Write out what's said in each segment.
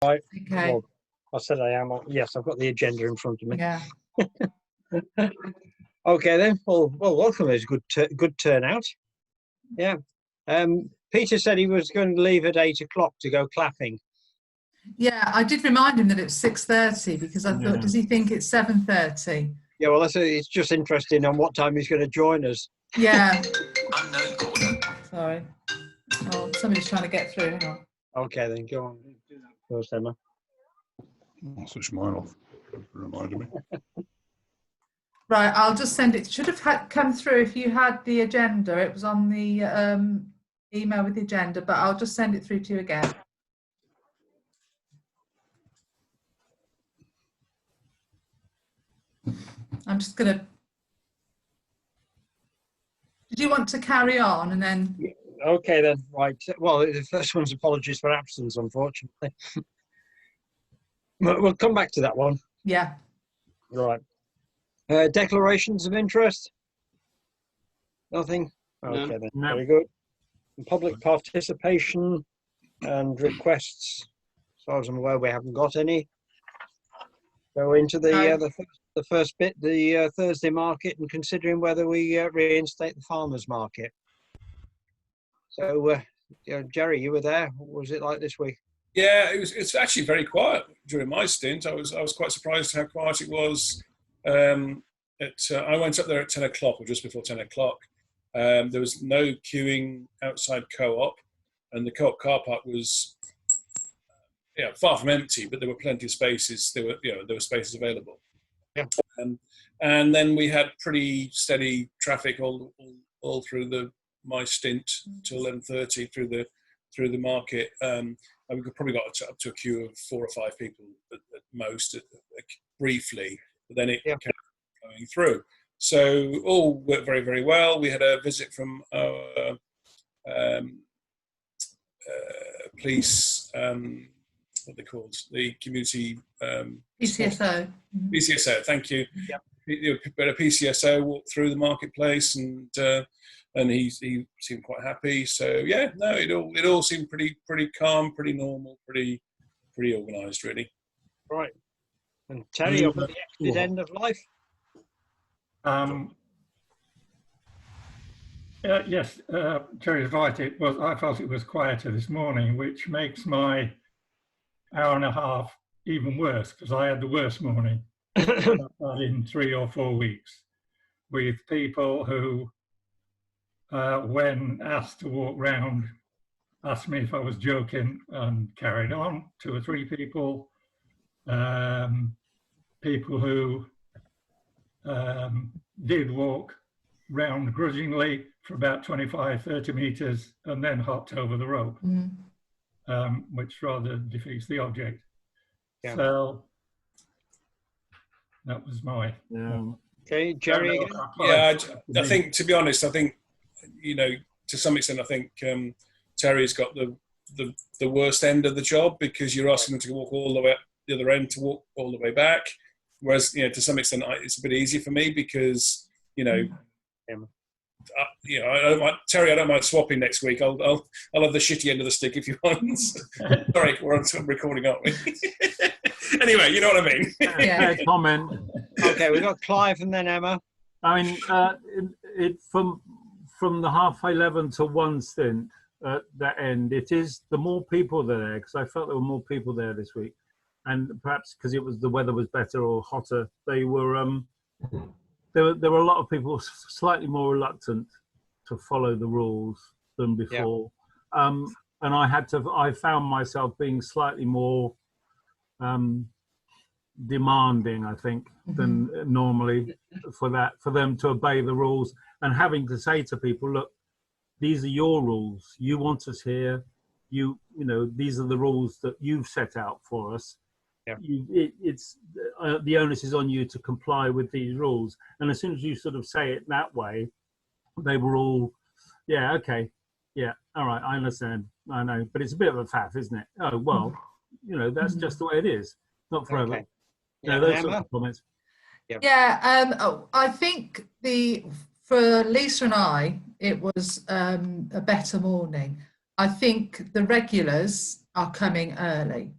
Right. Okay. Well, I said I am. Yes, I've got the agenda in front of me. Yeah. Okay then. Well, welcome. It's good turnout. Yeah. Peter said he was going to leave at 8 o'clock to go clapping. Yeah, I did remind him that it's 6:30 because I thought, does he think it's 7:30? Yeah, well, it's just interesting on what time he's going to join us. Yeah. Unknown caller. Sorry. Oh, somebody's trying to get through. Hang on. Okay, then go on. Do that first, Emma. I'll switch mine off. Reminded me. Right, I'll just send it. Should have come through if you had the agenda. It was on the email with the agenda, but I'll just send it through to you again. I'm just going to... Did you want to carry on and then... Okay then, right. Well, the first one's apologies for absence, unfortunately. We'll come back to that one. Yeah. Right. Declarations of interest? Nothing? Okay then, very good. And public participation and requests, as far as I'm aware, we haven't got any. Go into the first bit, the Thursday market, and considering whether we reinstate the farmers market. So, Jerry, you were there. What was it like this week? Yeah, it's actually very quiet during my stint. I was quite surprised how quiet it was. I went up there at 10 o'clock or just before 10 o'clock. There was no queuing outside Co-op, and the Co-op car park was far from empty, but there were plenty of spaces. There were spaces available. Yeah. And then we had pretty steady traffic all through my stint till 11:30 through the market. And we probably got up to a queue of 4 or 5 people at most, briefly, but then it kept going through. So all worked very, very well. We had a visit from our police, what they called, the community... PCSO. PCSO, thank you. Yep. We had a PCSO walk through the marketplace, and he seemed quite happy. So yeah, no, it all seemed pretty calm, pretty normal, pretty organised, really. Right. And Terry, up at the exit end of life. Yes, Terry's right. I felt it was quieter this morning, which makes my hour and a half even worse, because I had the worst morning in 3 or 4 weeks, with people who, when asked to walk round, asked me if I was joking and carried on. 2 or 3 people. People who did walk round grudgingly for about 25, 30 metres and then hopped over the rope, which rather defeats the object. Yeah. So that was my... Okay, Jerry again? Yeah, I think, to be honest, to some extent, I think Terry's got the worst end of the job, because you're asking them to walk all the way up the other end to walk all the way back. Whereas, to some extent, it's a bit easier for me because, Terry, I don't mind swapping next week. I'll have the shitty end of the stick if you want. Sorry, we're on recording, aren't we? Anyway, you know what I mean. Yeah. Comment. Okay, we've got Clive and then Emma. I mean, from the 11:30 to 1 stint at that end, it is the more people there, because I felt there were more people there this week, and perhaps because the weather was better or hotter, they were there were a lot of people slightly more reluctant to follow the rules than before. Yeah. And I found myself being slightly more demanding, I think, than normally for them to obey the rules, and having to say to people, look, these are your rules. You want us here. These are the rules that you've set out for us. Yeah. It's the onus is on you to comply with these rules. And as soon as you sort of say it that way, they were all, yeah, okay, yeah, all right, I understand, I know, but it's a bit of a faff, isn't it? Oh well, that's just the way it is. Not forever. Okay. Those sort of comments. Yeah, I think for Lisa and I, it was a better morning. I think the regulars are coming early.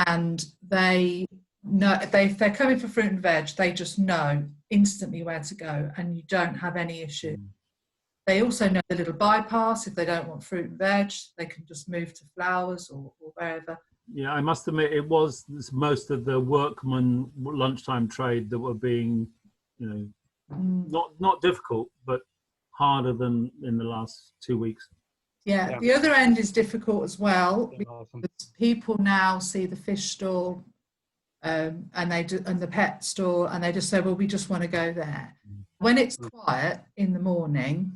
and they know if they're coming for fruit and veg, they just know instantly where to go, and you don't have any issue. They also know the little bypass. If they don't want fruit and veg, they can just move to flowers or wherever. Yeah, I must admit, it was most of the workman lunchtime trade that were being, not difficult, but harder than in the last 2 weeks. Yeah, the other end is difficult as well, because people now see the fish stall and the pet store, and they just say, well, we just want to go there. When it's quiet in the morning,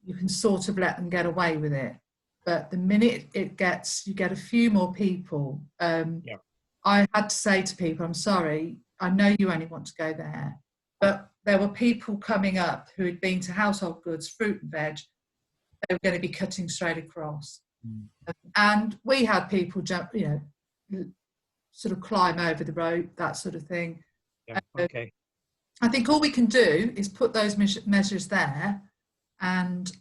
you can sort of let them get away with it. But the minute you get a few more people, I had to say to people, I'm sorry, I know you only want to go there. But there were people coming up who had been to household goods, fruit and veg. They were going to be cutting straight across. And we had people jump, sort of climb over the rope, that sort of thing. Yeah, okay. I think all we can do is put those measures there and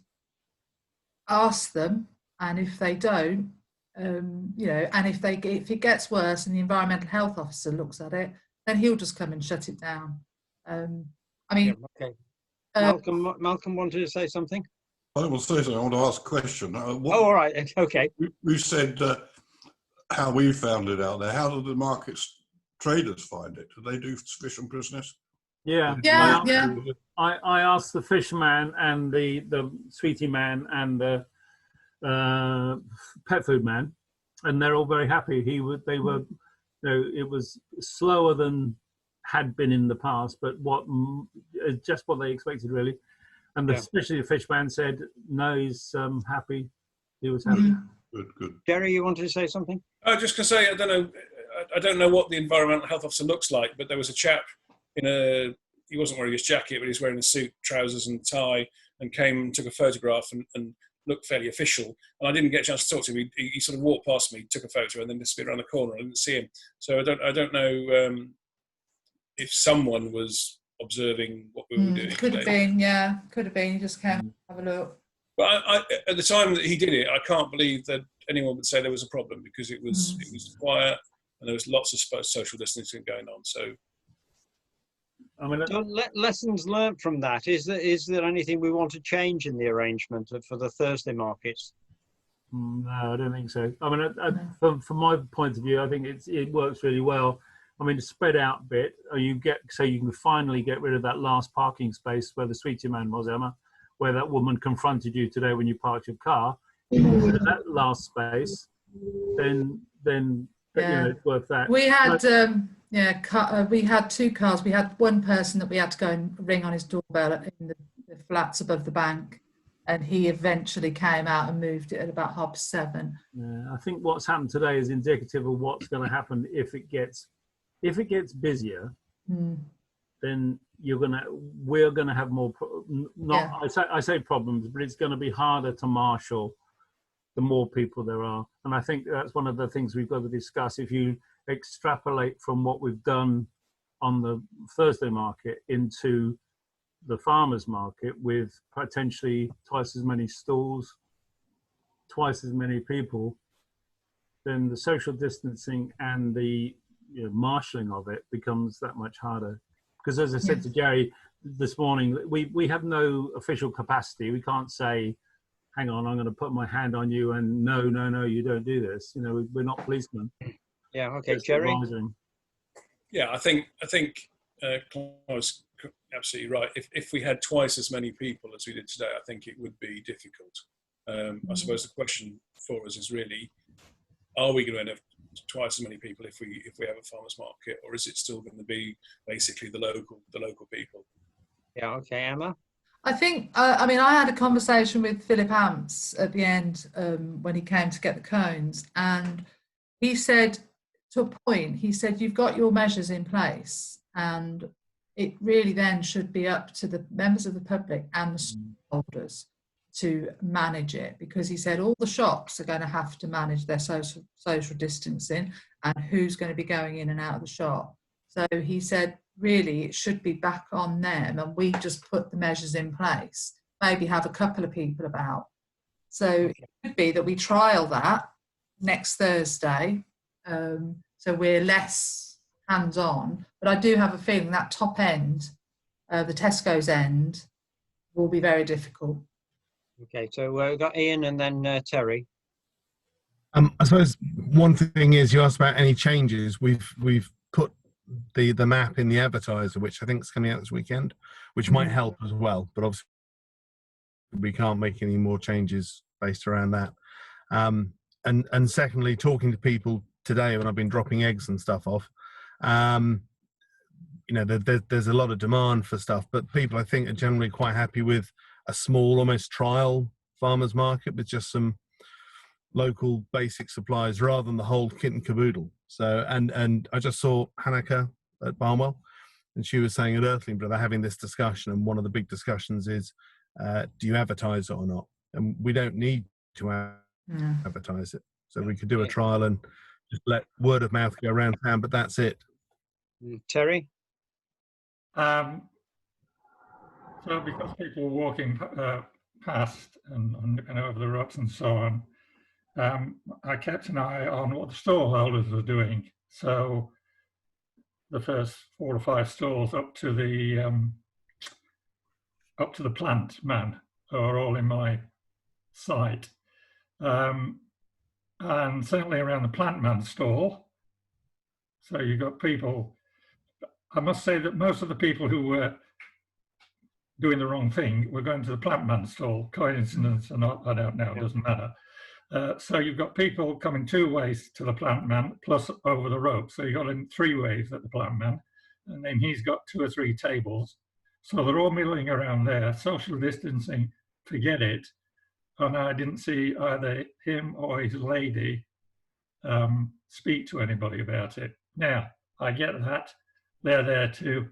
ask them, and if they don't, and if it gets worse and the environmental health officer looks at it, then he'll just come and shut it down. Okay. Malcolm wanted to say something. I will say something. I want to ask a question. All right. Okay. We said how we found it out there. How do the markets traders find it? Do they do sufficient business? Yeah. I asked the fisherman and the sweetie man and the pet food man, and they're all very happy. It was slower than had been in the past, but just what they expected really. And especially the fishman said, no, he's happy. He was happy. Good. Jerry, you wanted to say something? I was just going to say, I don't know what the environmental health officer looks like, but there was a chap he wasn't wearing his jacket, but he was wearing a suit, trousers and tie, and came and took a photograph and looked fairly official. And I didn't get a chance to talk to him. He sort of walked past me, took a photo, and then disappeared around the corner. I didn't see him. So I don't know if someone was observing what we were doing. Could have been. You just can't have a look. But at the time that he did it, I can't believe that anyone would say there was a problem, because it was quiet and there was lots of social distancing going on. So, lessons learned from that. Is there anything we want to change in the arrangement for the Thursday markets? No, I don't think so. From my point of view, I think it works really well. The spread out bit, you can finally get rid of that last parking space where the sweetie man was, Emma, where that woman confronted you today when you parked your car. That last space, then it's worth that. We had we had two cars. We had one person that we had to go and ring on his doorbell in the flats above the bank, and he eventually came out and moved it at about 7:30. I think what's happened today is indicative of what's going to happen if it gets busier. Then we're gonna have more. I say problems, but it's going to be harder to marshal the more people there are. And I think that's one of the things we've got to discuss. If you extrapolate from what we've done on the Thursday market into the farmers market, with potentially twice as many stalls, twice as many people, then the social distancing and the marshalling of it becomes that much harder. Because as I said to Jerry this morning, we have no official capacity. We can't say, hang on, I'm going to put my hand on you and no, you don't do this. We're not policemen. Yeah, okay, Jerry? Yeah, I think Clive's absolutely right. If we had twice as many people as we did today, I think it would be difficult. I suppose the question for us is really, are we going to end up twice as many people if we have a farmers market, or is it still going to be basically the local people? Yeah, okay, Emma? I think, I had a conversation with Philip Amps at the end when he came to get the cones, and he said, to a point, you've got your measures in place, and it really then should be up to the members of the public and the stakeholders to manage it, because he said all the shops are going to have to manage their social distancing and who's going to be going in and out of the shop. So he said, really, it should be back on them, and we just put the measures in place, maybe have a couple of people about. So it could be that we trial that next Thursday, So we're less hands-on, but I do have a feeling that top end, the Tesco's end, will be very difficult. Okay, so we've got Ian and then Terry. I suppose one thing is, you asked about any changes. We've put the map in the advertiser, which I think is coming out this weekend, which might help as well. But obviously, we can't make any more changes based around that. And secondly, talking to people today when I've been dropping eggs and stuff off, you know, there's a lot of demand for stuff, but people I think are generally quite happy with a small, almost trial farmers market with just some local basic supplies rather than the whole kit and caboodle. So, and I just saw Hanneke at Barnwell, and she was saying at Earthling, they're having this discussion, and one of the big discussions is, do you advertise it or not? And we don't need to advertise it. So we could do a trial and just let word of mouth go around town, but that's it. Terry? So because people were walking past and over the ruts and so on, I kept an eye on what the stall holders were doing. So the first 4 or 5 stalls up to the plant man are all in my sight. And certainly around the plant man stall. So you've got people, I must say that most of the people who were doing the wrong thing were going to the plant man stall. Coincidence or not, I don't know, it doesn't matter. So you've got people coming 2 ways to the plant man plus over the rope. So you've got him 3 ways at the plant man, and then he's got 2 or 3 tables. So they're all milling around there, social distancing, forget it. And I didn't see either him or his lady speak to anybody about it. Now, I get that. They're there to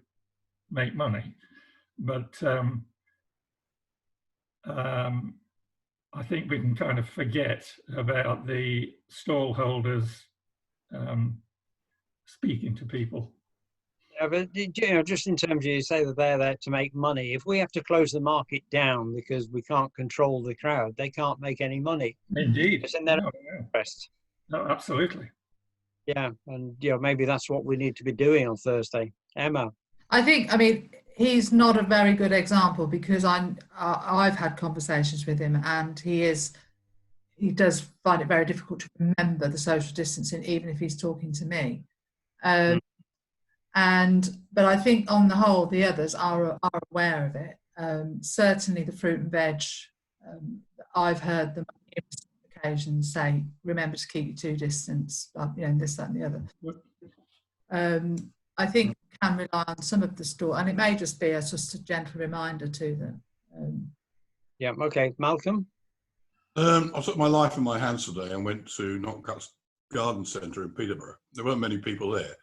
make money. But I think we can kind of forget about the stall holders speaking to people. Yeah, but you know, just in terms of, you say that they're there to make money. If we have to close the market down because we can't control the crowd, they can't make any money. Indeed. It's in their interest. No, absolutely. Yeah, and you know, maybe that's what we need to be doing on Thursday. Emma? I mean, he's not a very good example because I've had conversations with him, and he does find it very difficult to remember the social distancing, even if he's talking to me. But I think on the whole, the others are aware of it. Certainly the fruit and veg, I've heard them on numerous occasions say, remember to keep your 2 distance, you know, this, that and the other. I think we can rely on some of the store, and it may just be just a gentle reminder to them. Yeah, okay. Malcolm? I took my life in my hands today and went to Notcutt's Garden Centre in Peterborough. There weren't many people there.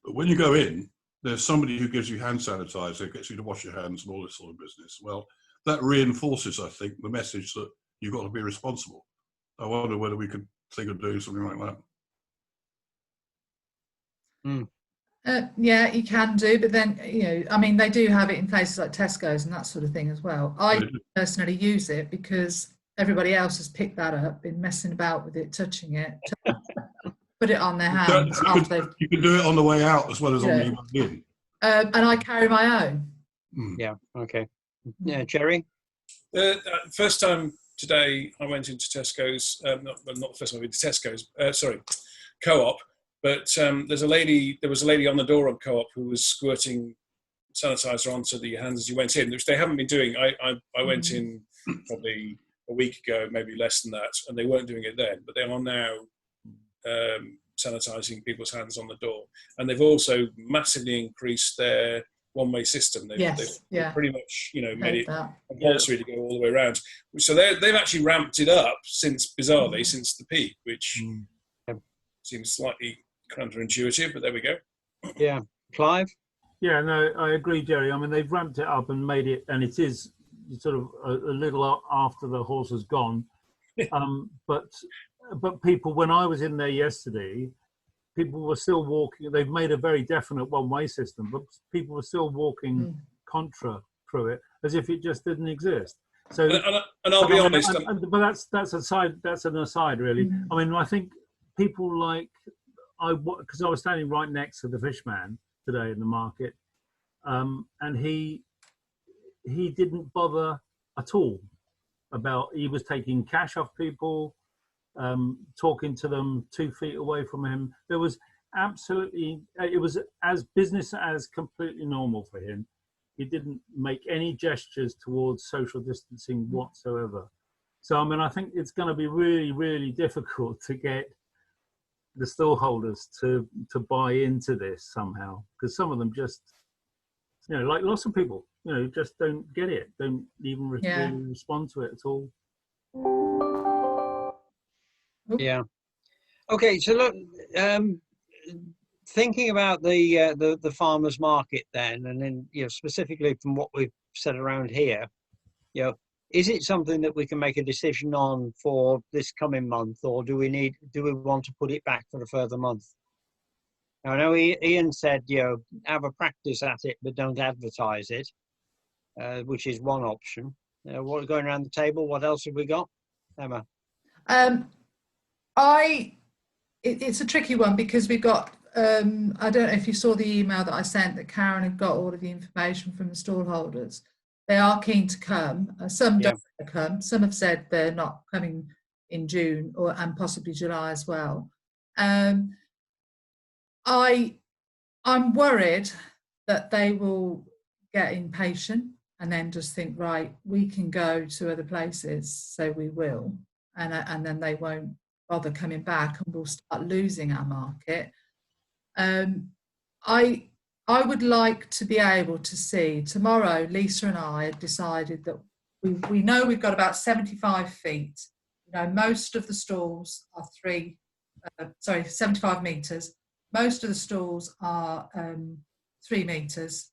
But when you go in, there's somebody who gives you hand sanitizer, gets you to wash your hands and all this sort of business. Well, that reinforces, I think, the message that you've got to be responsible. I wonder whether we could think of doing something like that. Yeah, you can do, but then, you know, I mean, they do have it in places like Tesco's and that sort of thing as well. I personally use it because everybody else has picked that up, been messing about with it, touching it, put it on their hands. You can do it on the way out as well as on the way in. And I carry my own. Yeah, okay. Yeah, Jerry? First time today I went into Tesco's, not the first time I went to Tesco's, Co-op, but there was a lady on the door of Co-op who was squirting sanitizer onto the hands as you went in, which they haven't been doing. I went in probably a week ago, maybe less than that, and they weren't doing it then, but they are now sanitizing people's hands on the door. And they've also massively increased their one-way system. They've pretty much, you know, made it compulsory to go all the way around. So they've actually ramped it up since the peak, which seems slightly counterintuitive, but there we go. Yeah. Clive? Yeah, no, I agree, Jerry. I mean, they've ramped it up and made it, and it is sort of a little after the horse has gone. But people, when I was in there yesterday, people were still walking. They've made a very definite one-way system, but people were still walking contra through it as if it just didn't exist. So, and I'll be honest, but that's an aside, really. I mean, I think people like because I was standing right next to the fish man today in the market, and he didn't bother at all about. He was taking cash off people, talking to them 2 feet away from him. There was absolutely, it was as business as completely normal for him. He didn't make any gestures towards social distancing whatsoever. So, I mean, I think it's going to be really, really difficult to get the stall holders to buy into this somehow, because some of them just, you know, like lots of people, you know, just don't get it, don't even really respond to it at all. Yeah. Okay, so look, thinking about the farmers market then, and then, you know, specifically from what we've said around here, you know, is it something that we can make a decision on for this coming month, or do we want to put it back for a further month? Now, I know Ian said, you know, have a practice at it, but don't advertise it, which is one option. What going around the table? What else have we got, Emma? It's a tricky one because we've got, I don't know if you saw the email that I sent that Karen had got all of the information from the stall holders. They are keen to come. Some don't want to come. Some have said they're not coming in June and possibly July as well. I'm worried that they will get impatient and then just think, right, we can go to other places, so we will, and then they won't bother coming back, and we'll start losing our market. I would like to be able to see tomorrow. Lisa and I had decided that we know we've got about 75 feet. You know, most of the stalls are 75 metres. Most of the stalls are 3 metres,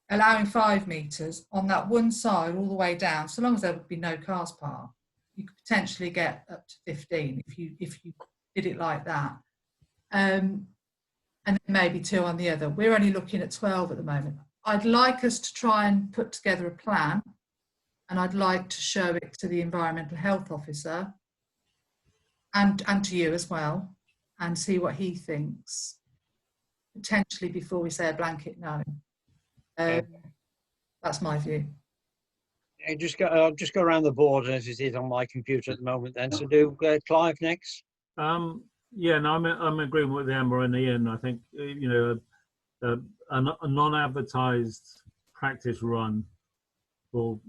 allowing 5 metres on that one side all the way down. So long as there would be no cars parked, you could potentially get up to 15 if you did it like that. And then maybe 2 on the other. We're only looking at 12 at the moment. I'd like us to try and put together a plan, and I'd like to show it to the environmental health officer and to you as well, and see what he thinks, potentially before we say a blanket no. That's my view. I'll just go around the board as it is on my computer at the moment then. So do Clive next. Yeah, no, I'm in agreement with Emma and Ian. I think, you know, a non-advertised practice run will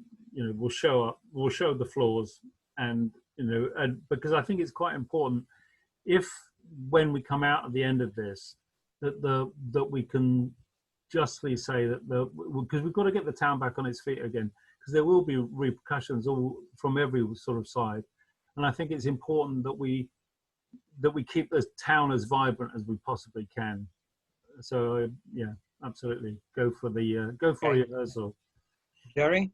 show up, will show the flaws, and, you know, and because I think it's quite important when we come out at the end of this, that we can justly say that because we've got to get the town back on its feet again, because there will be repercussions all from every sort of side, and I think it's important that we keep the town as vibrant as we possibly can. So yeah, absolutely, go for a rehearsal. Jerry?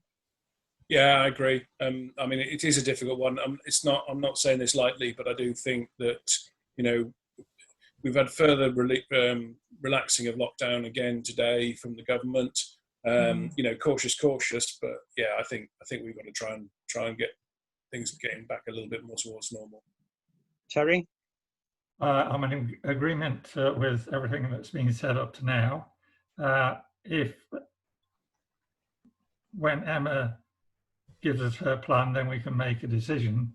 Yeah, I agree. I mean, it is a difficult one. I'm not saying this lightly, but I do think that, you know, we've had further relaxing of lockdown again today from the government. You know, cautious, but yeah, I think we've got to try and get things getting back a little bit more towards normal. Terry? I'm in agreement with everything that's been said up to now. When Emma gives us her plan, then we can make a decision.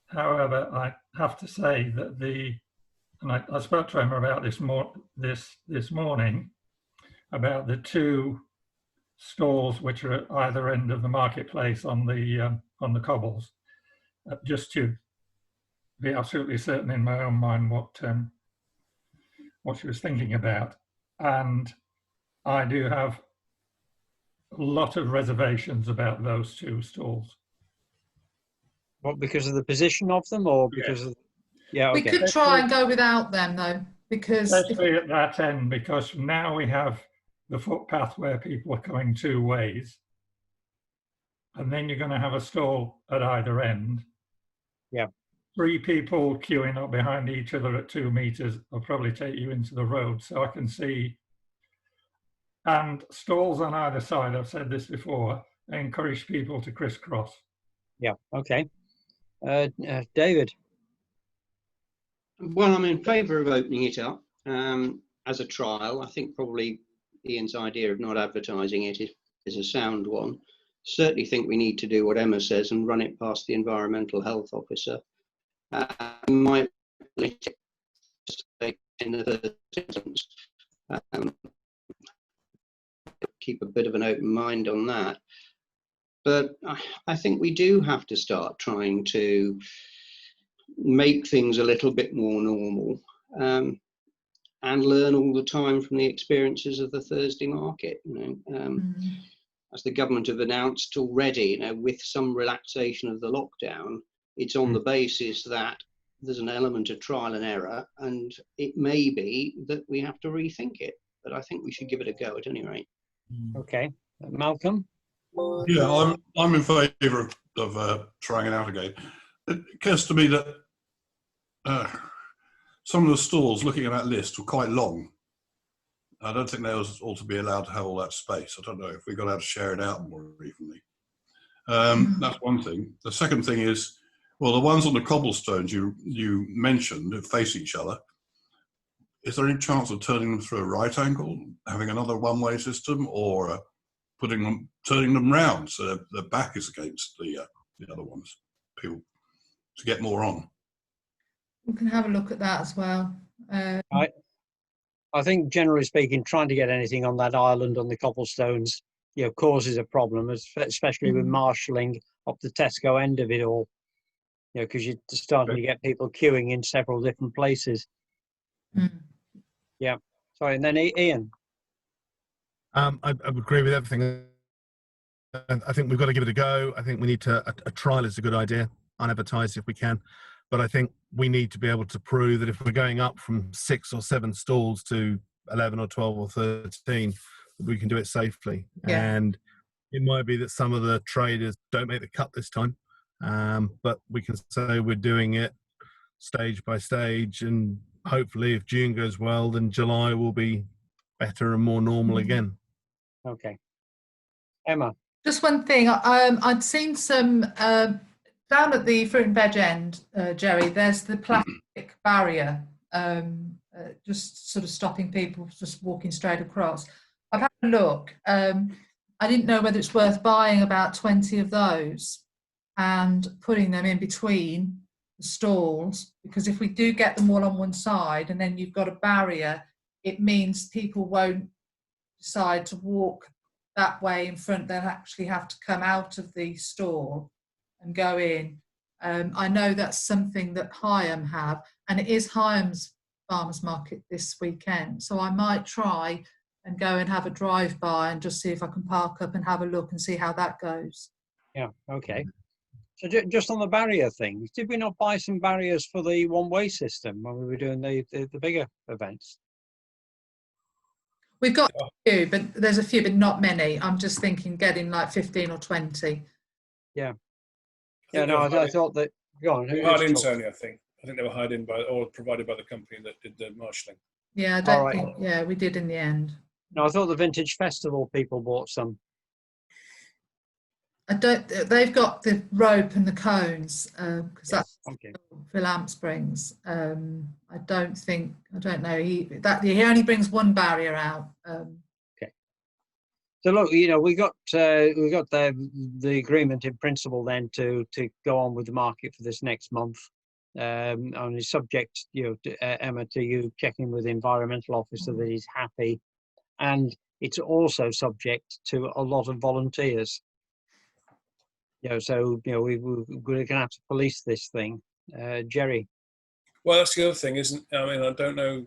However, I have to say that I spoke to Emma about this morning, about the 2 stalls which are at either end of the marketplace on the cobbles, just to be absolutely certain in my own mind what she was thinking about. And I do have a lot of reservations about those 2 stalls. What, because of the position of them, or because of? Yeah, okay. We could try and go without them though, because especially at that end, because now we have the footpath where people are coming 2 ways, and then you're going to have a stall at either end. Yeah. 3 people queuing up behind each other at 2 meters will probably take you into the road. So I can see, and stalls on either side, I've said this before, encourage people to crisscross. Yeah, okay. David? Well, I'm in favour of opening it up as a trial. I think probably Ian's idea of not advertising it is a sound one. Certainly think we need to do what Emma says and run it past the environmental health officer. Might in the first instance, keep a bit of an open mind on that. But I think we do have to start trying to make things a little bit more normal, and learn all the time from the experiences of the Thursday market. As the government have announced already, with some relaxation of the lockdown, it's on the basis that there's an element of trial and error, and it may be that we have to rethink it. But I think we should give it a go at any rate. Okay, Malcolm. Yeah, I'm in favour of trying it out again. It occurs to me that some of the stalls looking at that list were quite long. I don't think they ought to be allowed to have all that space. I don't know if we got how to share it out more evenly. That's one thing. The second thing is, well, the ones on the cobblestones you mentioned that face each other, is there any chance of turning them through a right angle, having another one-way system, or turning them round so their back is against the other ones, people, to get more on? We can have a look at that as well. I think, generally speaking, trying to get anything on that island on the cobblestones, causes a problem, especially with marshalling up the Tesco end of it all. Because you're starting to get people queuing in several different places. Yeah. Sorry, and then Ian. I would agree with everything. I think we've got to give it a go. I think we need to. A trial is a good idea, unadvertised if we can. But I think we need to be able to prove that if we're going up from 6 or 7 stalls to 11 or 12 or 13, we can do it safely. Yeah. And it might be that some of the traders don't make the cut this time, but we can say we're doing it stage by stage, and hopefully if June goes well, then July will be better and more normal again. Okay. Emma. Just one thing, I'd seen some down at the fruit and veg end, Jerry, there's the plastic barrier, just sort of stopping people just walking straight across. I've had a look. I didn't know whether it's worth buying about 20 of those and putting them in between the stalls, because if we do get them all on one side and then you've got a barrier, it means people won't decide to walk that way in front. They'll actually have to come out of the stall and go in. I know that's something that Higham have, and it is Highams farmers market this weekend, so I might try and go and have a drive-by and just see if I can park up and have a look and see how that goes. Yeah, okay. So just on the barrier thing, did we not buy some barriers for the one-way system when we were doing the bigger events? We've got a few, but there's a few, but not many. I'm just thinking getting like 15 or 20. Yeah. Yeah, no, I thought that. Go on. Hired in, Tony, I think they were hired in by or provided by the company that did the marshalling. Yeah, I don't think. Yeah, we did in the end. No, I thought the Vintage Festival people bought some. I don't. They've got the rope and the cones because that's Phil Amps brings. I don't know. He only brings one barrier out. Okay. So look, we got the agreement in principle then to go on with the market for this next month. Only subject, Emma, to you checking with the environmental officer that he's happy, and it's also subject to a lot of volunteers. So we're going to have to police this thing, Jerry. Well, that's the other thing, isn't? I mean, I don't know.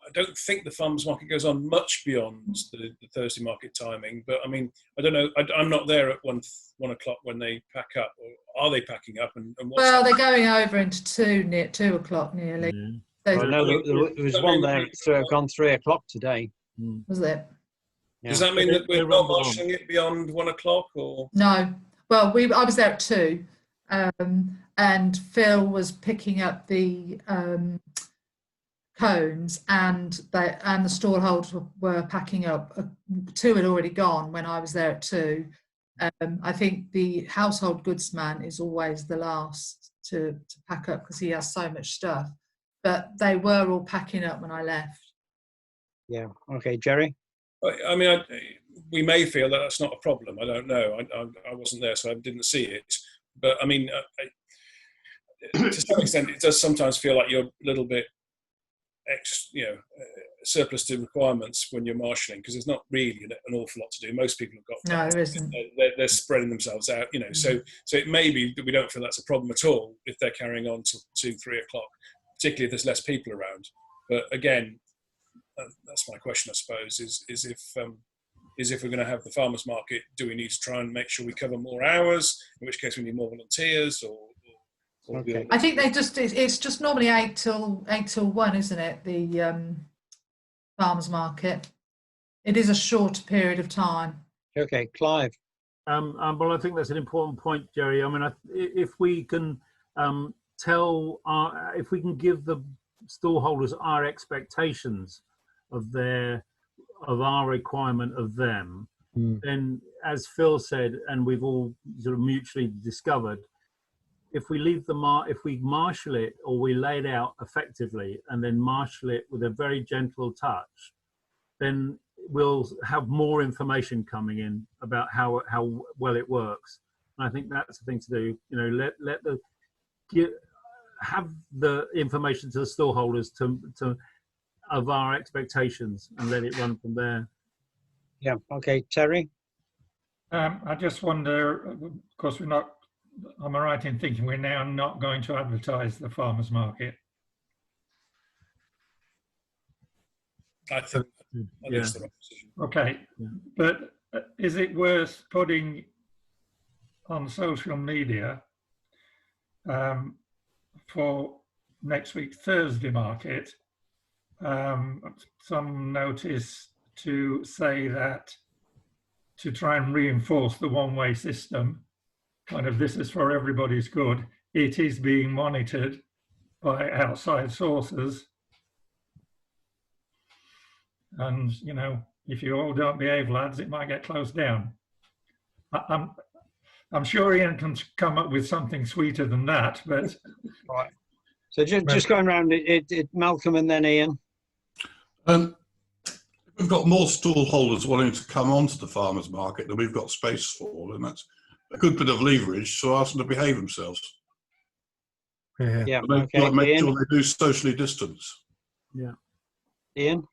I don't think the farmers market goes on much beyond the Thursday market timing. But I mean, I don't know. I'm not there at 1 o'clock when they pack up, or are they packing up? And what's well, they're going over into 2 o'clock nearly. Mm. Well, no, there was one there gone 3 o'clock today. Was it? Yeah. Does that mean that we're not marshalling it beyond 1 o'clock, or no? Well, I was there at 2, and Phil was picking up the cones, and the stall holders were packing up. 2 had already gone when I was there at 2. I think the household goods man is always the last to pack up because he has so much stuff. but they were all packing up when I left. Yeah. Okay, Jerry. I mean, we may feel that that's not a problem. I don't know. I wasn't there, so I didn't see it. But I mean, to some extent, it does sometimes feel like you're a little bit, surplus to requirements when you're marshalling, because there's not really an awful lot to do. Most people have got. No, there isn't. They're spreading themselves out, So it may be that we don't feel that's a problem at all if they're carrying on till 2, 3 o'clock, particularly if there's less people around. But again, that's my question, I suppose, is if we're going to have the farmers market, do we need to try and make sure we cover more hours? In which case, we need more volunteers, or Okay. I think it's just normally 8 till 1, isn't it? The farmers market. It is a shorter period of time. Okay, Clive. Well, I think that's an important point, Jerry. I mean, if we can if we can give the stallholders our expectations of our requirement of them, then, as Phil said, and we've all sort of mutually discovered, if we if we marshal it, or we lay it out effectively and then marshal it with a very gentle touch, then we'll have more information coming in about how well it works. And I think that's the thing to do. Have the information to the stallholders of our expectations, and let it run from there. Yeah. Okay, Terry. I just wonder, of course, we're not. Am I right in thinking we're now not going to advertise the farmers market? I think that's the right decision. Okay, but is it worth putting on social media for next week Thursday market some notice to say that, to try and reinforce the one-way system, kind of, this is for everybody's good, it is being monitored by outside sources, and if you all don't behave, lads, it might get closed down. I'm sure Ian can come up with something sweeter than that, but right. So just going around it, Malcolm and then Ian. We've got more stallholders wanting to come onto the farmers market than we've got space for, and that's a good bit of leverage. So ask them to behave themselves. Yeah. Make sure they do socially distance. Yeah. Ian.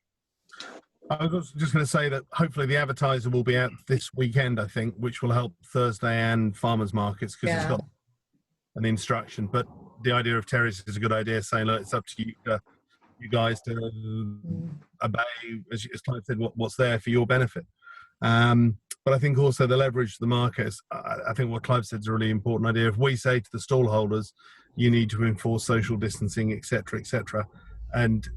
I was just going to say that hopefully the advertiser will be out this weekend, I think, which will help Thursday and farmers markets, because it's got an instruction. But the idea of Terry's is a good idea, saying, look, it's up to you guys to obey, as Clive said, what's there for your benefit. But I think also the leverage of the market is, I think what Clive said is a really important idea. If we say to the stallholders, you need to enforce social distancing, etc., and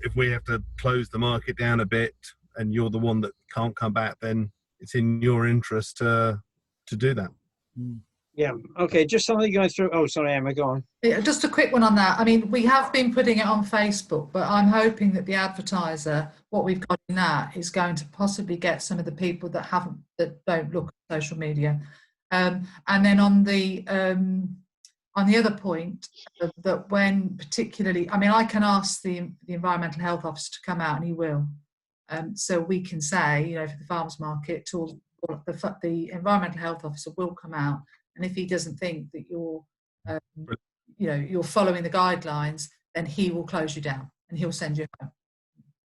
if we have to close the market down a bit and you're the one that can't come back, then it's in your interest to do that. Yeah. Okay. Just something going through. Oh, sorry, Emma, go on. Yeah, just a quick one on that. I mean, we have been putting it on Facebook, but I'm hoping that the advertiser, what we've got in that, is going to possibly get some of the people that don't look at social media. And then on the other point, that when particularly, I mean, I can ask the environmental health officer to come out, and he will. So we can say, for the farmers market, the environmental health officer will come out, and if he doesn't think that you're following the guidelines, then he will close you down and he'll send you home.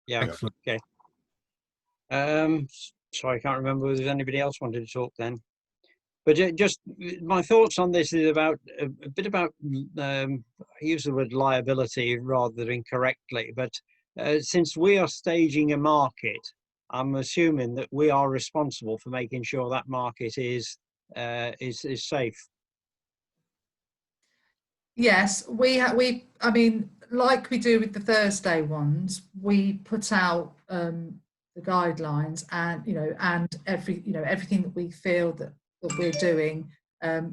Yeah. Excellent. Okay. Sorry, I can't remember whether there's anybody else wanted to talk then. But just my thoughts on this is about a bit about, I use the word liability rather incorrectly, but since we are staging a market, I'm assuming that we are responsible for making sure that market is safe. Yes, I mean, like we do with the Thursday ones, we put out the guidelines, and and everything that we feel that we're doing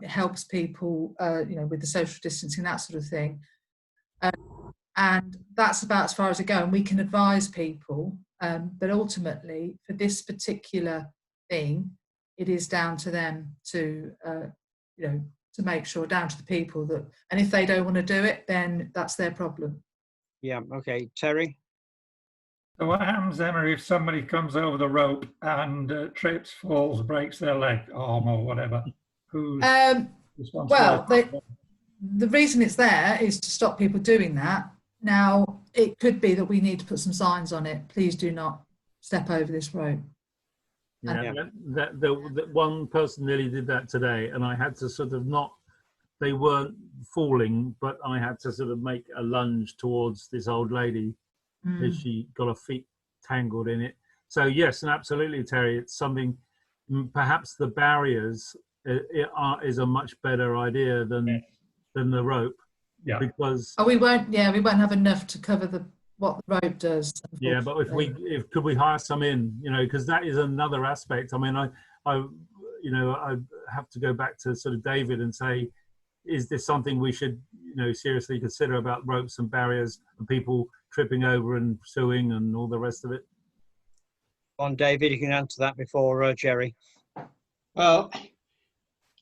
helps people, with the social distancing, that sort of thing. And that's about as far as it goes. And we can advise people, but ultimately, for this particular thing, it is down to them to, to make sure, down to the people that, and if they don't want to do it, then that's their problem. Yeah. Okay, Terry. So what happens, Emma, if somebody comes over the rope and trips, falls, breaks their leg, arm, or whatever? Who's responsible? Well, the reason it's there is to stop people doing that. Now, it could be that we need to put some signs on it. Please do not step over this rope. Yeah, that one person nearly did that today, and I had to sort of not. They weren't falling, but I had to sort of make a lunge towards this old lady as she got her feet tangled in it. So yes, and absolutely, Terry, it's something. Perhaps the barriers is a much better idea than the rope. Yeah. Because we won't have enough to cover what the rope does. Yeah, but could we hire some in? You know, because that is another aspect. I mean, I have to go back to sort of David and say, is this something we should, seriously consider about ropes and barriers and people tripping over and suing and all the rest of it? On David, you can answer that before Jerry. Well,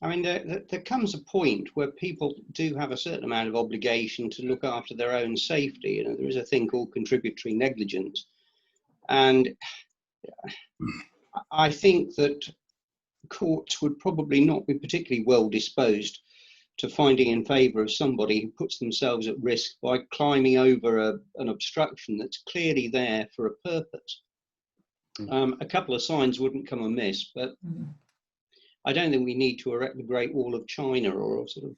I mean, there comes a point where people do have a certain amount of obligation to look after their own safety. There is a thing called contributory negligence. And I think that courts would probably not be particularly well disposed to finding in favour of somebody who puts themselves at risk by climbing over an obstruction that's clearly there for a purpose. A couple of signs wouldn't come amiss, but I don't think we need to erect the Great Wall of China or a sort of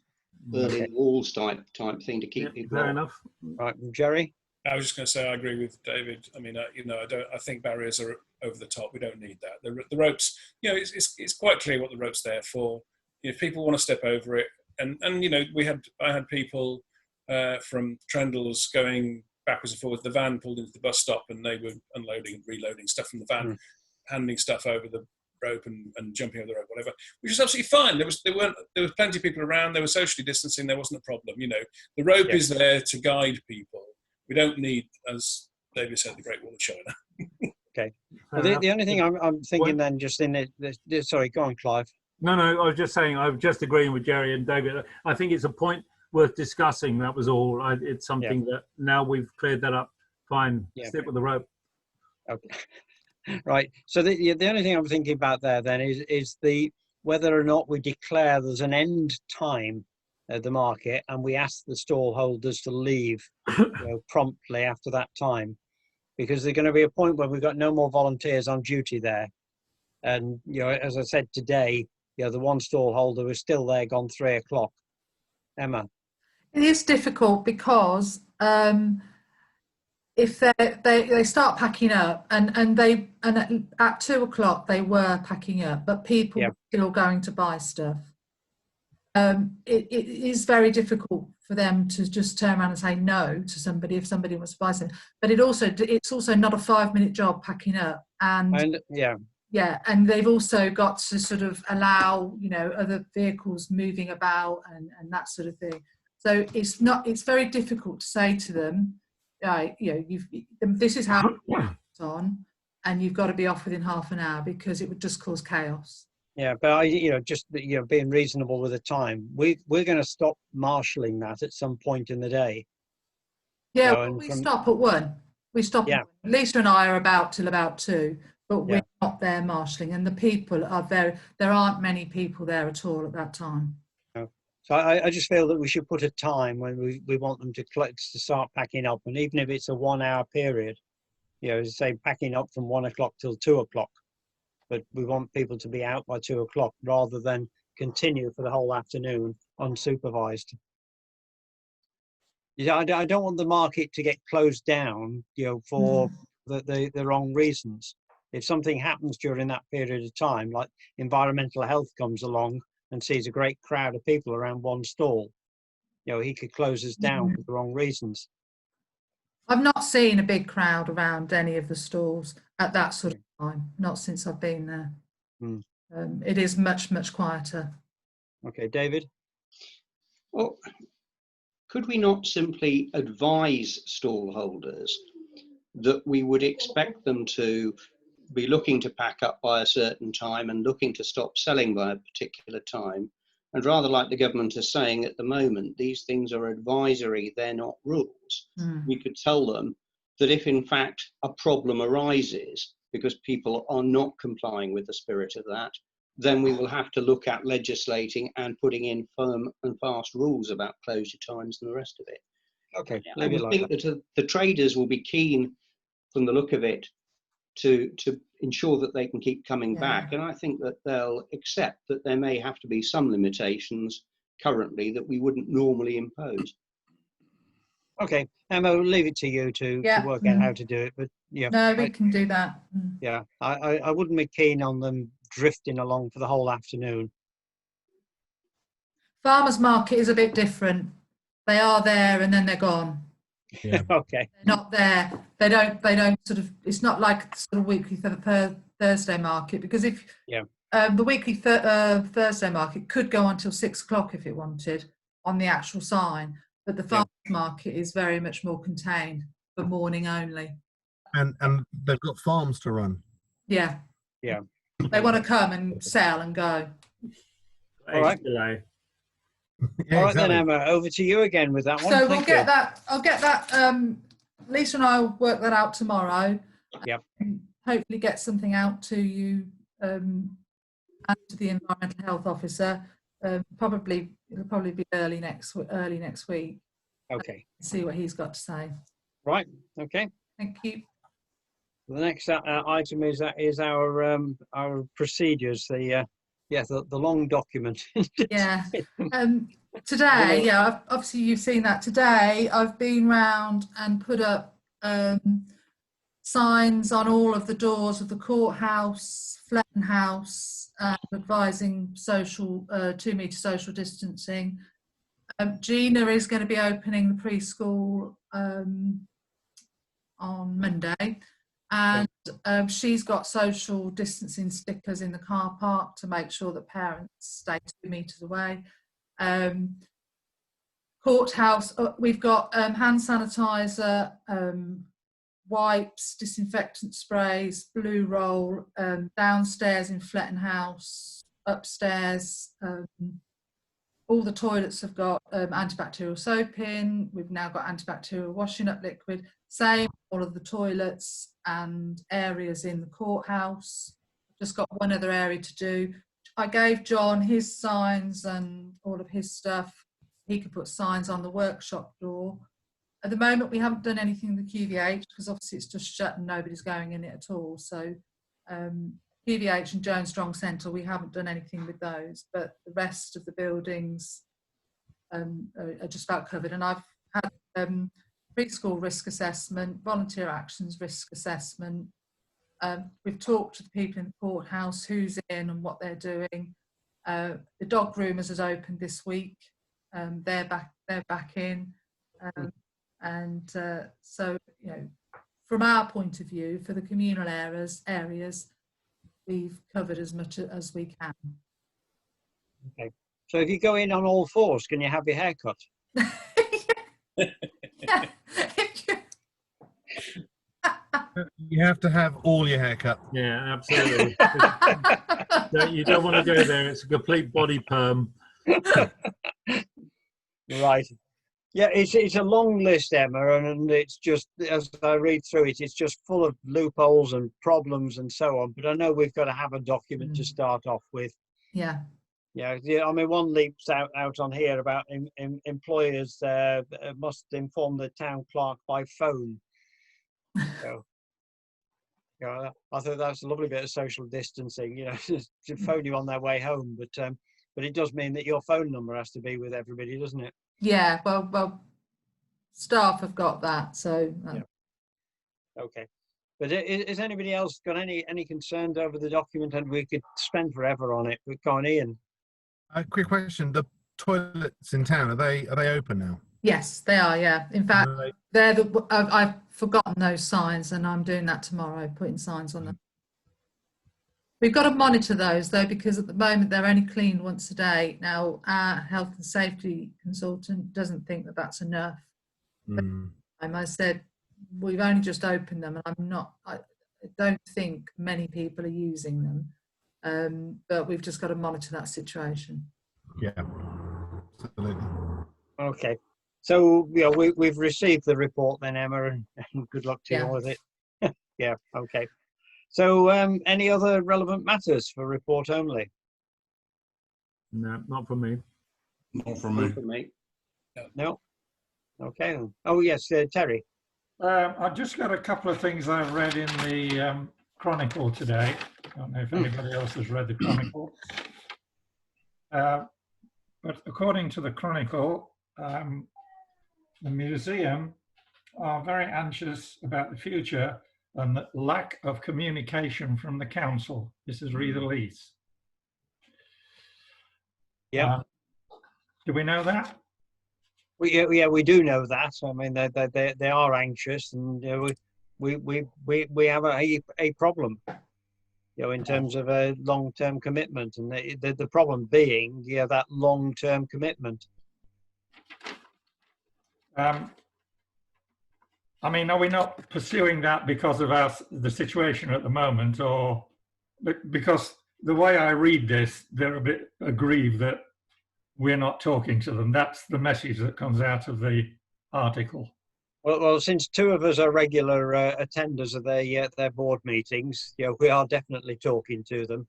Berlin Walls type thing to keep people. Fair enough. Right, Jerry. I was just going to say I agree with David. I mean, I think barriers are over the top. We don't need that. The ropes, it's quite clear what the rope's there for. If people want to step over it, and I had people from Trendles going backwards and forwards. The van pulled into the bus stop, and they were unloading and reloading stuff from the van, handing stuff over the rope and jumping over the rope, whatever, which is absolutely fine. There was plenty of people around. They were socially distancing. There wasn't a problem. The rope is there to guide people. We don't need, as David said, the Great Wall of China. Okay. Well, the only thing I'm thinking then, just in it, sorry, go on, Clive. No, I was just saying, I'm just agreeing with Jerry and David. I think it's a point worth discussing. That was all. It's something that now we've cleared that up. Fine, stick with the rope. Okay. Right. So the only thing I'm thinking about there then is whether or not we declare there's an end time at the market, and we ask the stall holders to leave promptly after that time, because there's going to be a point where we've got no more volunteers on duty there. And as I said today, the one stall holder was still there, gone 3 o'clock. Emma. It is difficult because if they start packing up, and at 2 o'clock they were packing up, but people were still going to buy stuff. It is very difficult for them to just turn around and say no to somebody if somebody wants to buy something. But it's also not a 5-minute job packing up, and they've also got to sort of allow other vehicles moving about and that sort of thing. So it's very difficult to say to them, this is how it's on, and you've got to be off within half an hour, because it would just cause chaos. Yeah, but being reasonable with the time, we're going to stop marshalling that at some point in the day. Yeah, we stop at 1. We stop. At 1. Lisa and I are about till about 2, but we're not there marshalling, and the people are there aren't many people there at all at that time. So I just feel that we should put a time when we want them to start packing up, and even if it's a 1-hour period, say packing up from 1 o'clock till 2 o'clock, but we want people to be out by 2 o'clock rather than continue for the whole afternoon unsupervised. I don't want the market to get closed down, for the wrong reasons. If something happens during that period of time, like environmental health comes along and sees a great crowd of people around one stall, he could close us down for the wrong reasons. I've not seen a big crowd around any of the stalls at that sort of time, not since I've been there. It is much, much quieter. Okay, David? Well, could we not simply advise stall holders that we would expect them to be looking to pack up by a certain time and looking to stop selling by a particular time, And rather like the government is saying at the moment, these things are advisory, they're not rules. We could tell them that if in fact a problem arises because people are not complying with the spirit of that, then we will have to look at legislating and putting in firm and fast rules about closure times and the rest of it. Okay, I would think that the traders will be keen, from the look of it, to ensure that they can keep coming back. And I think that they'll accept that there may have to be some limitations currently that we wouldn't normally impose. Okay, Emma, we'll leave it to you to work out how to do it. But yeah, no, we can do that. Yeah, I wouldn't be keen on them drifting along for the whole afternoon. Farmers market is a bit different. They are there and then they're gone. Yeah. Okay. They're not there. They don't sort of, it's not like sort of weekly Thursday market, because if the weekly Thursday market could go until 6 o'clock if it wanted on the actual sign, but the farmers market is very much more contained for morning only. And they've got farms to run. Yeah. Yeah. They want to come and sell and go. All right. Yeah, all right exactly. then, Emma, over to you again with that one. So Thank we'll get you. that. I'll get that. Lisa and I will work that out tomorrow. Yep. And hopefully get something out to you and to the environmental health officer. It'll probably be early next week. Okay. See what he's got to say. Right. Okay. Thank you. The next item is our procedures. The long document. Yeah. Today, obviously you've seen that. Today I've been round and put up signs on all of the doors of the courthouse, Fletton House, advising 2-metre social distancing. Gina is going to be opening the preschool on Monday, and she's got social distancing stickers in the car park to make sure that parents stay 2 metres away. Courthouse, we've got hand sanitizer, wipes, disinfectant sprays, blue roll, downstairs in Fletton House, upstairs. All the toilets have got antibacterial soap in. We've now got antibacterial washing up liquid. Same all of the toilets and areas in the courthouse. Just got one other area to do. I gave John his signs and all of his stuff. He could put signs on the workshop door. At the moment, we haven't done anything with the QVH because obviously it's just shut and nobody's going in it at all. So QVH and Jones Strong Centre, we haven't done anything with those, but the rest of the buildings are just about covered. And I've had preschool risk assessment, volunteer actions risk assessment. We've talked to the people in the courthouse, who's in and what they're doing. The dog groomers has opened this week. They're back in. So, you know, from our point of view, for the communal areas, we've covered as much as we can. Okay. So if you go in on all fours, can you have your hair cut? You have to have all your hair cut. Yeah, absolutely. You don't want to go there. It's a complete body perm. Right. Yeah, it's a long list, Emma, and it's just, as I read through it, it's just full of loopholes and problems and so on. But I know we've got to have a document to start off with. Yeah. Yeah, I mean, one leaps out on here about employers must inform the town clerk by phone. So, yeah, I thought that's a lovely bit of social distancing, you know, to phone you on their way home. But it does mean that your phone number has to be with everybody, doesn't it? Yeah, well, staff have got that, so. Yeah. Okay. But is anybody else got any concerns over the document? And we could spend forever on it. But go on, Ian. A quick question: the toilets in town, are they open now? Yes, they are. Yeah, in fact, I've forgotten those signs, and I'm doing that tomorrow, putting signs on them. We've got to monitor those though, because at the moment they're only cleaned once a day. Now, our health and safety consultant doesn't think that that's enough. I said we've only just opened them, and I don't think many people are using them. But we've just got to monitor that situation. Yeah, absolutely. Okay. So, yeah, we've received the report then, Emma, and good luck to you Yeah. with it. Yeah, okay. So, any other relevant matters for report only? No, not for me. Not from me. For me. No? Okay. Then. Oh, yes, Terry. I've just got a couple of things I've read in the Chronicle today. I don't know if anybody else has read the Chronicle. But according to the Chronicle, the museum are very anxious about the future and the lack of communication from the council. This is read the lease. Yeah. Do we know that? We do know that. I mean, they are anxious, and we have a problem, in terms of a long-term commitment, and the problem being, that long-term commitment. I mean, are we not pursuing that because of the situation at the moment, or because the way I read this, they're a bit aggrieved that we're not talking to them? That's the message that comes out of the article. Well, since two of us are regular attenders of their board meetings, we are definitely talking to them.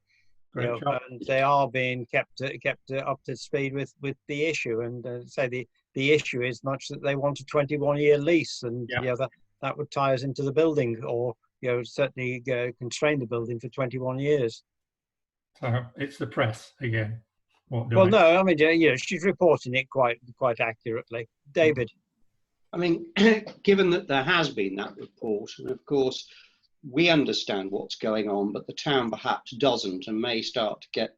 Great job. And they are being kept up to speed with the issue. And say the issue is much that they want a 21-year lease, and that would tie us into the building, or certainly constrain the building for 21 years. So it's the press again. Well, no, I mean, she's reporting it quite accurately. David. I mean, given that there has been that report, and of course we understand what's going on, but the town perhaps doesn't, and may start to get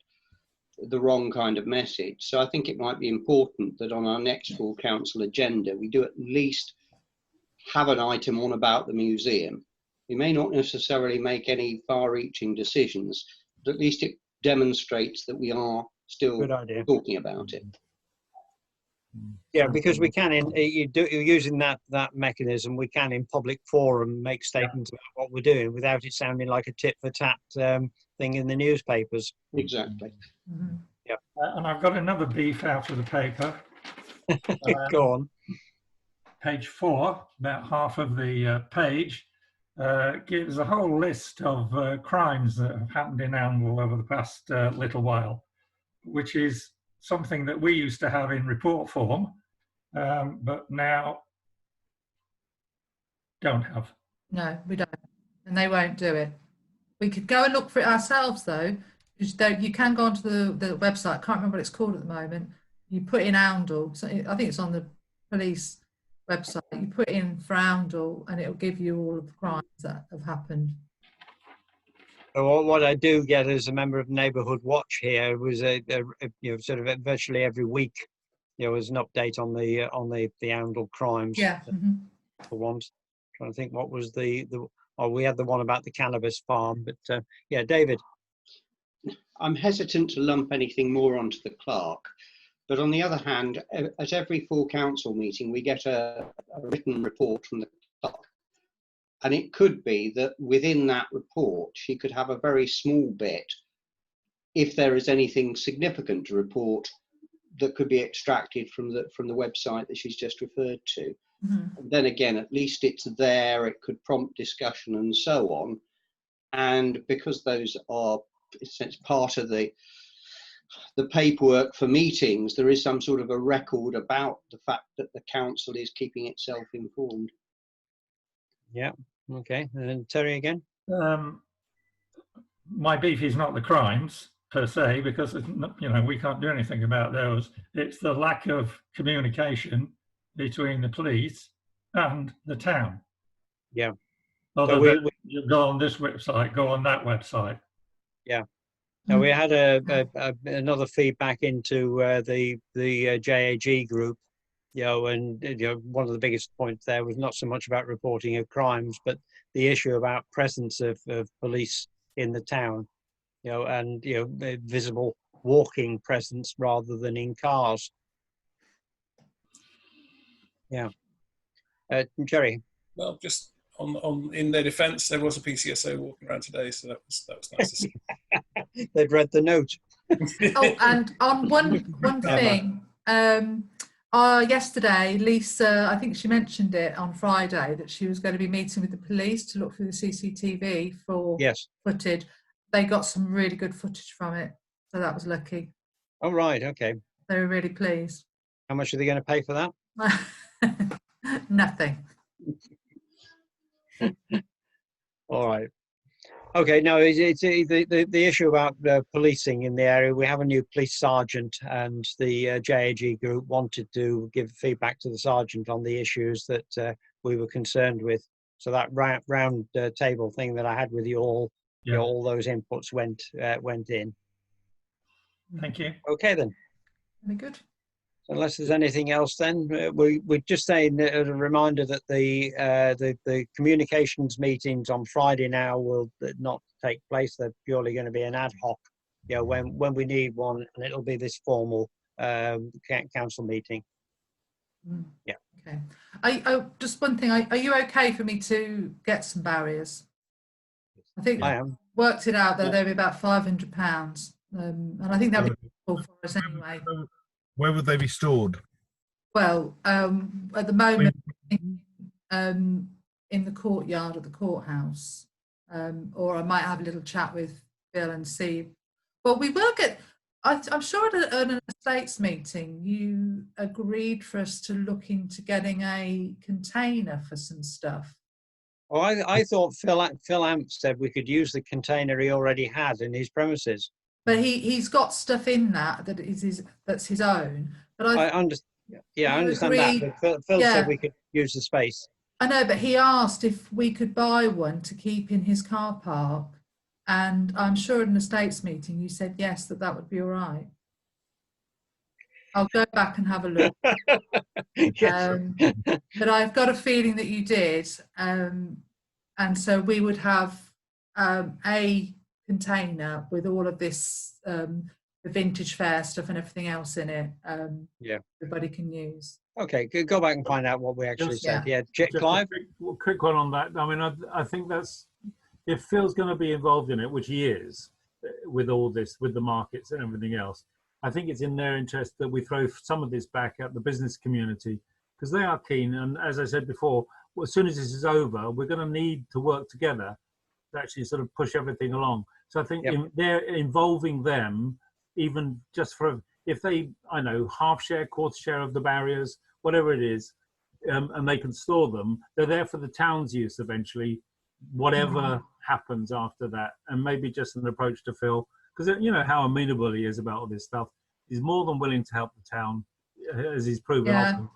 the wrong kind of message. So I think it might be important that on our next full council agenda, we do at least have an item on about the museum. We may not necessarily make any far-reaching decisions, but at least it demonstrates that we are still talking about it. Yeah, because we can, using that mechanism, we can in public forum make statements about what we're doing without it sounding like a tit for tat thing in the newspapers. Exactly. Mm-hmm. Yeah. And I've got another beef out of the paper. Go on. Page 4, about half of the page, gives a whole list of crimes that have happened in Oundle over the past little while, which is something that we used to have in report form, but now don't have. No, we don't, and they won't do it. We could go and look for it ourselves, though. You can go onto the website. I can't remember what it's called at the moment. You put in Oundle, so I think it's on the police website. You put in for Oundle, and it'll give you all of the crimes that have happened. So what I do get as a member of Neighbourhood Watch here was sort of virtually every week, was an update on the Oundle crimes. Yeah. Mm-hmm. For once, trying to think what was we had the one about the cannabis farm, but yeah, David. I'm hesitant to lump anything more onto the clerk, but on the other hand, at every full council meeting, we get a written report from the clerk. And it could be that within that report, she could have a very small bit, if there is anything significant to report, that could be extracted from the website that she's just referred to. Mm-hmm. And then again, at least it's there, it could prompt discussion and so on. And because those are, in a sense, part of the paperwork for meetings, there is some sort of a record about the fact that the council is keeping itself informed. Yeah. Okay. And Terry again. My beef is not the crimes per se, because we can't do anything about those. It's the lack of communication between the police and the town. Yeah. Other than you go on this website, go on that website. Yeah. Now we had another feedback into the JAG group. And one of the biggest points there was not so much about reporting of crimes, but the issue about presence of police in the town, and visible walking presence rather than in cars. Yeah, Jerry. Well, just on in their defence, there was a PCSO walking around today, so that was nice to see. They'd read the note. Oh, and on one thing, yesterday, Lisa, I think she mentioned it on Friday, that she was going to be meeting with the police to look through the CCTV for footage. They got some really good footage from it, so that was lucky. Oh, right, okay. They were really pleased. How much are they going to pay for that? Nothing. All right. Okay, no, it's the issue about policing in the area. We have a new police sergeant, and the JAG group wanted to give feedback to the sergeant on the issues that we were concerned with. So that round table thing that I had with you all, all those inputs went in. Thank you. Okay then. Very good. Unless there's anything else, then we're just saying a reminder that the communications meetings on Friday now will not take place. They're purely going to be an ad hoc, when we need one, and it'll be this formal council meeting. Yeah. Okay. Just one thing. Are you okay for me to get some barriers? I think I am. Worked it out that they'd be about £500, and I think that would be useful for us anyway. Where would they be stored? Well, at the moment, in the courtyard of the courthouse, or I might have a little chat with Bill and see. Well, we will get. I'm sure at an estates meeting, you agreed for us to look into getting a container for some stuff. Oh, I thought Phil Amp said we could use the container he already had in his premises. But he's got stuff in that's his own. But I understand. Yeah, I understand that. But Phil said we could use the space. I know, but he asked if we could buy one to keep in his car park, and I'm sure at an estates meeting you said yes, that would be all right. I'll go back and have a look. But I've got a feeling that you did, and so we would have a container with all of this the vintage fair stuff and everything else in it. Everybody can use. Okay, go back and find out what we actually said. Clive? A quick one on that. I mean, I think that's, if Phil's going to be involved in it, which he is, with all this, with the markets and everything else, I think it's in their interest that we throw some of this back at the business community, because they are keen. And as I said before, as soon as this is over, we're going to need to work together to actually sort of push everything along. So I think they're involving them, even just for, if they, I know, half share, quarter share of the barriers, whatever it is, and they can store them, they're there for the town's use eventually, whatever happens after that. And maybe just an approach to Phil, because you know how amenable he is about all this stuff. He's more than willing to help the town, as he's proven often.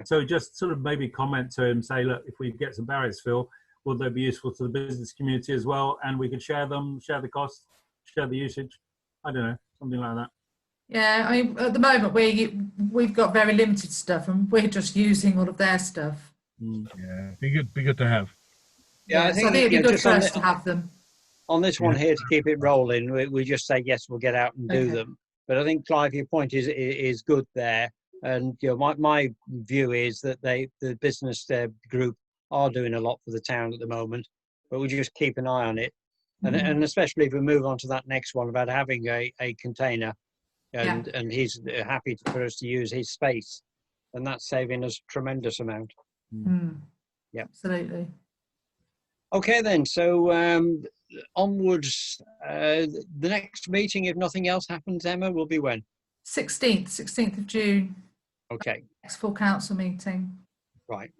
So just sort of maybe comment to him, say, look, if we get some barriers, Phil, would they be useful to the business community as well? And we could share them, share the costs, share the usage. I don't know, something like that. Yeah, I mean, at the moment we've got very limited stuff, and we're just using all of their stuff. Yeah, be good to have. Yeah, I think it'd be good for us to have them. On this one here, to keep it rolling, we just say yes, we'll get out and do them. But I think, Clive, your point is good there. And my view is that the business group are doing a lot for the town at the moment, but we just keep an eye on it. And especially if we move on to that next one about having a container, and he's happy for us to use his space, and that's saving us a tremendous amount. Yeah, absolutely. Okay then, so onwards, the next meeting, if nothing else happens, Emma, will be when? 16th of June. Okay. Next full council meeting. Right.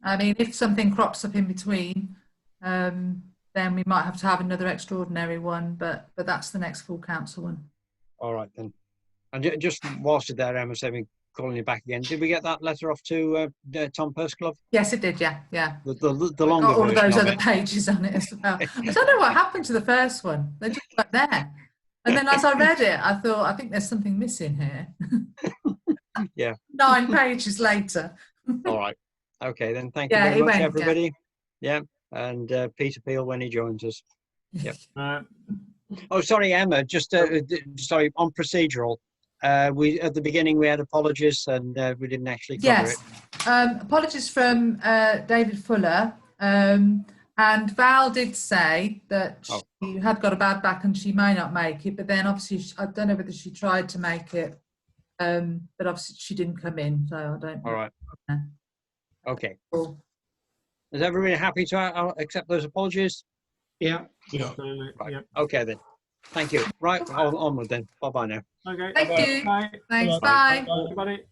I mean, if something crops up in between, then we might have to have another extraordinary one, but that's the next full council one. All right then. And just whilst you're there, Emma, saving calling you back again. Did we get that letter off to Tom Persclove? Yes, it did. Yeah. The longer got all of those of other pages on it as well. I don't know what happened to the first one. They just weren't there. And then as I read it, I thought, I think there's something missing here. Yeah. 9 pages later. All right. Okay, then. Thank you very much, everybody. Yeah. And Peter Peel when he joins us. Yep. Oh, sorry, Emma. Just sorry on procedural. We at the beginning we had apologies and we didn't actually cover it. Apologies from David Fuller. And Val did say that Oh. she had got a bad back and she may not make it, but then obviously I don't know whether she tried to make it, but obviously she didn't come in, so I don't know. All right. Yeah. Okay. Cool. Is everybody happy to accept those apologies? Yeah. Yeah. Absolutely. Right. Yep. Okay then. Thank you. Right. Onward then. Bye bye now. Okay. Thank you. Bye. Thanks. Bye. Bye. Bye, everybody.